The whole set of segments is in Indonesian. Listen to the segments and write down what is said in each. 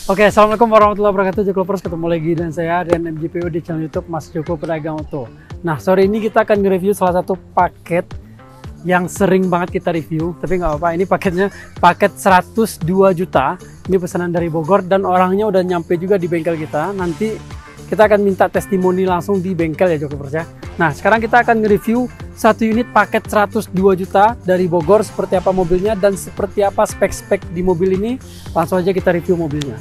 Oke, assalamualaikum warahmatullahi wabarakatuh, Joko Lovers. Ketemu lagi dengan saya dan MJPO di channel YouTube Mas Joko Pedagang Oto. Nah, sore ini kita akan nge-review salah satu paket yang sering banget kita review, tapi nggak apa-apa. Ini paketnya paket 102 juta. Ini pesanan dari Bogor dan orangnya udah nyampe juga di bengkel kita. Nanti kita akan minta testimoni langsung di bengkel ya, Joko Lovers ya. Nah, sekarang kita akan nge-review satu unit paket 102 juta dari Bogor, seperti apa mobilnya dan seperti apa spek-spek di mobil ini. Langsung aja kita review mobilnya.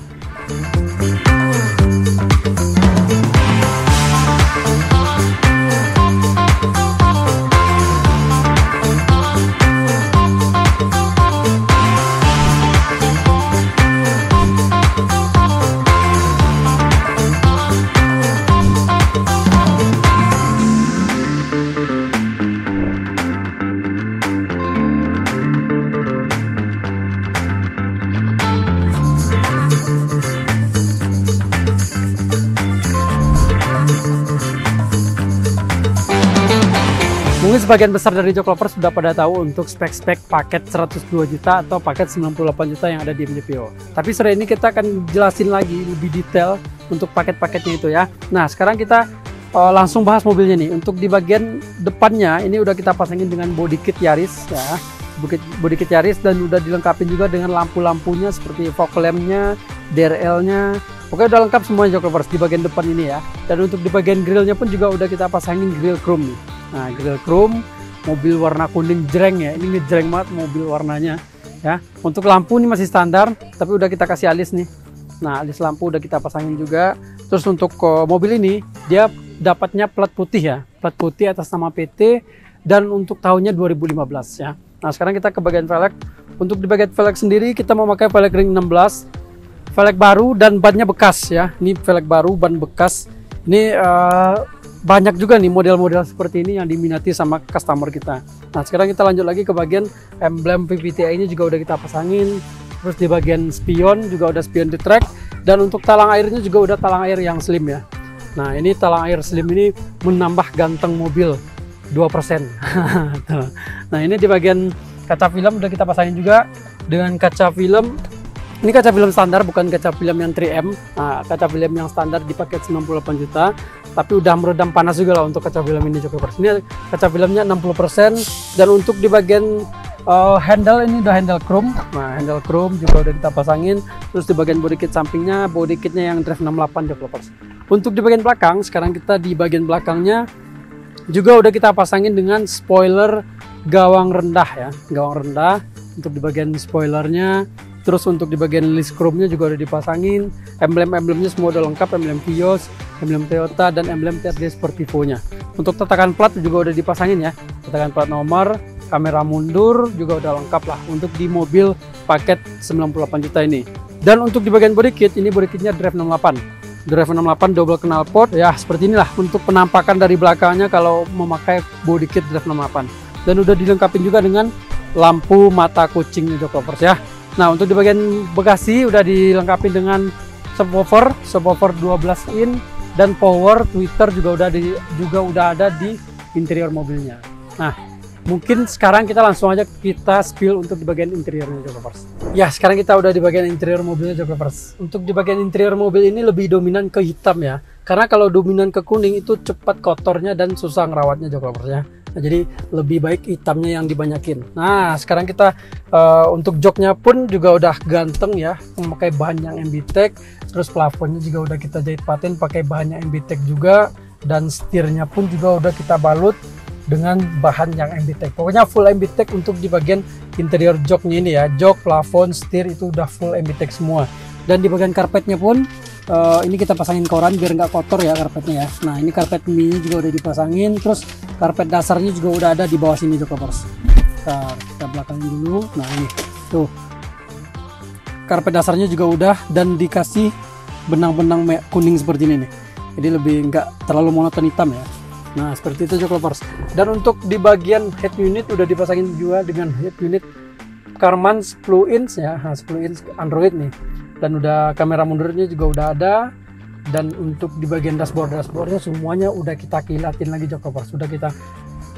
Mungkin sebagian besar dari Joko Lovers sudah pada tahu untuk spek-spek paket 102 juta atau paket 98 juta yang ada di MJPO. Tapi sore ini kita akan jelasin lagi lebih detail untuk paket-paketnya itu ya. Nah, sekarang kita langsung bahas mobilnya nih. Untuk di bagian depannya ini udah kita pasangin dengan body kit Yaris ya. Body kit Yaris dan udah dilengkapi juga dengan lampu-lampunya seperti fog lamp-nya, DRL-nya. Pokoknya udah lengkap semuanya Joko Lovers di bagian depan ini ya. Dan untuk di bagian grillnya pun juga udah kita pasangin grill chrome nih. Nah, grill chrome, mobil warna kuning jreng ya. Ini ngejreng banget mobil warnanya ya. Untuk lampu ini masih standar, tapi udah kita kasih alis nih. Nah, alis lampu udah kita pasangin juga. Terus untuk mobil ini dia dapatnya plat putih ya. Plat putih atas nama PT dan untuk tahunnya 2015 ya. Nah, sekarang kita ke bagian velg. Untuk di bagian velg sendiri kita memakai velg ring 16. Velg baru dan bannya bekas ya. Ini velg baru, ban bekas. Ini banyak juga nih model-model seperti ini yang diminati sama customer kita. Nah, sekarang kita lanjut lagi ke bagian emblem VVTi-nya juga udah kita pasangin. Terus di bagian spion juga udah spion di track. Dan untuk talang airnya juga udah talang air yang slim ya. Nah, ini talang air slim ini menambah ganteng mobil 2%. Nah, ini di bagian kaca film udah kita pasangin juga dengan kaca film. Ini kaca film standar, bukan kaca film yang 3M. Nah, kaca film yang standar di paket 98 juta. Tapi udah meredam panas juga lah untuk kaca film ini Joko Lovers. Ini kaca filmnya 60%. Dan untuk di bagian handle ini udah handle chrome. Nah, handle chrome juga udah kita pasangin. Terus di bagian body kit sampingnya, body kitnya yang drive 68 Joko Lovers. Untuk di bagian belakang, sekarang kita di bagian belakangnya juga udah kita pasangin dengan spoiler gawang rendah ya. Gawang rendah untuk di bagian spoilernya. Terus untuk di bagian list chrome-nya juga udah dipasangin. Emblem-emblemnya semua udah lengkap, emblem Vios, emblem Toyota, dan emblem TRD Sportivo-nya. Untuk tatakan plat juga udah dipasangin ya. Tatakan plat nomor, kamera mundur juga udah lengkap lah untuk di mobil paket 98 juta ini. Dan untuk di bagian body kit, ini body kitnya Drive 68. Drive 68 double knalpot. Ya, seperti inilah untuk penampakan dari belakangnya kalau memakai body kit Drive 68. Dan udah dilengkapi juga dengan lampu mata kucing nih Joko Lovers ya. Nah, untuk di bagian bagasi udah dilengkapi dengan subwoofer 12 in dan power tweeter juga udah ada di interior mobilnya. Nah, mungkin sekarang kita langsung aja kita spill untuk di bagian interiornya Joko Lovers. Ya, sekarang kita udah di bagian interior mobilnya Joko Lovers. Untuk di bagian interior mobil ini lebih dominan ke hitam ya. Karena kalau dominan ke kuning itu cepat kotornya dan susah ngerawatnya Joko Lovers ya. Nah, jadi lebih baik hitamnya yang dibanyakin. Nah, sekarang kita untuk joknya pun juga udah ganteng ya, memakai bahan yang MBTEK. Terus plafonnya juga udah kita jahit paten pakai bahan yang MBTEK juga, dan setirnya pun juga udah kita balut dengan bahan yang MBTEK. Pokoknya full MBTEK untuk di bagian interior joknya ini ya. Jok, plafon, setir itu udah full MBTEK semua. Dan di bagian karpetnya pun ini kita pasangin koran biar nggak kotor ya karpetnya ya. Nah, ini karpet mini juga udah dipasangin. Terus karpet dasarnya juga udah ada di bawah sini Joko Lovers. Kita belakangin dulu. Nah, ini tuh karpet dasarnya juga udah dan dikasih benang-benang kuning seperti ini nih. Jadi lebih nggak terlalu monoton hitam ya. Nah, seperti itu Joko Lovers. Dan untuk di bagian head unit udah dipasangin juga dengan head unit Karman 10 inch ya. Nah, 10 inch Android nih. Dan udah kamera mundurnya juga udah ada. Dan untuk di bagian dashboardnya semuanya udah kita kilatin lagi Joko Lovers. Sudah kita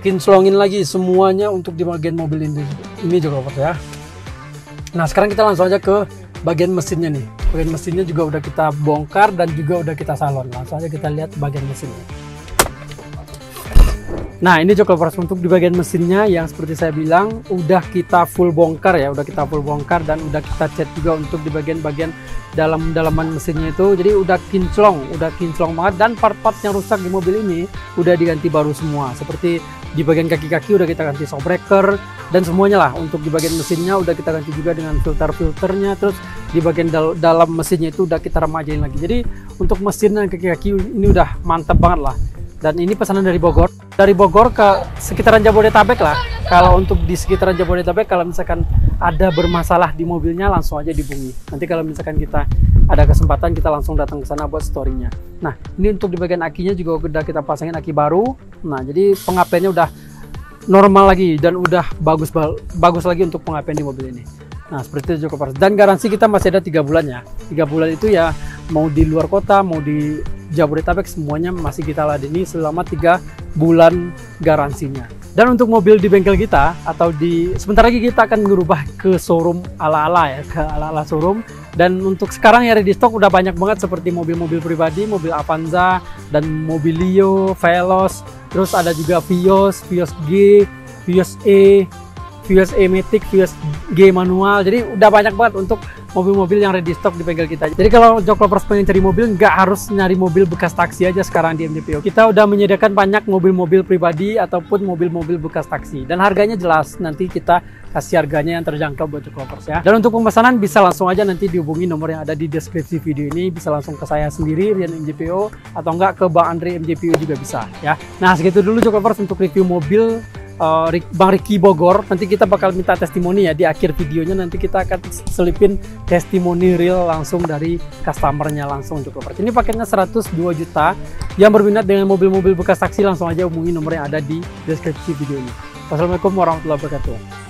kinclongin lagi semuanya untuk di bagian mobil ini Joko Lovers ya. Nah, sekarang kita langsung aja ke bagian mesinnya nih. Bagian mesinnya juga udah kita bongkar dan juga udah kita salon. Langsung aja kita lihat bagian mesinnya. Nah, ini Jok Lovers untuk di bagian mesinnya yang seperti saya bilang udah kita full bongkar ya, udah kita full bongkar dan udah kita cat juga untuk di bagian-bagian dalaman mesinnya itu. Jadi udah kinclong banget, dan part-part yang rusak di mobil ini udah diganti baru semua. Seperti di bagian kaki-kaki udah kita ganti shock breaker dan semuanya lah. Untuk di bagian mesinnya udah kita ganti juga dengan filternya, terus di bagian dalam mesinnya itu udah kita remajain lagi. Jadi untuk mesin dan kaki-kaki ini udah mantap banget lah. Dan ini pesanan dari Bogor. Dari Bogor ke sekitaran Jabodetabek lah. Kalau untuk di sekitaran Jabodetabek, kalau misalkan ada bermasalah di mobilnya, langsung aja dihubungi. Nanti kalau misalkan kita ada kesempatan, kita langsung datang ke sana buat storynya. Nah, ini untuk di bagian akinya juga udah kita pasangin aki baru. Nah, jadi pengapiannya udah normal lagi dan udah bagus lagi untuk pengapian di mobil ini. Nah, seperti itu Jok Lovers. Dan garansi kita masih ada 3 bulan ya. 3 bulan itu ya mau di luar kota, mau di Jabodetabek, semuanya masih kita ladeni selama 3 bulan garansinya. Dan untuk mobil di bengkel kita atau sebentar lagi kita akan merubah ke showroom ala-ala ya, ke ala-ala showroom. Dan untuk sekarang ya ready stock udah banyak banget seperti mobil-mobil pribadi, mobil Avanza dan mobil Leo, Veloz, terus ada juga Vios G, Vios E Matic, Vios G manual. Jadi udah banyak banget untuk mobil-mobil yang ready stock di bengkel kita. Jadi kalau Jok Lovers pengen cari mobil, nggak harus nyari mobil bekas taksi aja sekarang di MJPO. Kita udah menyediakan banyak mobil-mobil pribadi ataupun mobil-mobil bekas taksi. Dan harganya jelas, nanti kita kasih harganya yang terjangkau buat Jok Lovers ya. Dan untuk pemesanan bisa langsung aja nanti dihubungi nomor yang ada di deskripsi video ini. Bisa langsung ke saya sendiri, Rian MJPO, atau enggak ke Bang Andre MJPO juga bisa ya. Nah, segitu dulu Jok Lovers untuk review mobil Bang Ricky Bogor. Nanti kita bakal minta testimoni ya di akhir videonya. Nanti kita akan selipin testimoni real langsung dari customernya langsung Jok Lovers. Ini paketnya 102 juta. Yang berminat dengan mobil-mobil bekas taksi langsung aja hubungi nomor yang ada di deskripsi video ini. Wassalamualaikum warahmatullahi wabarakatuh.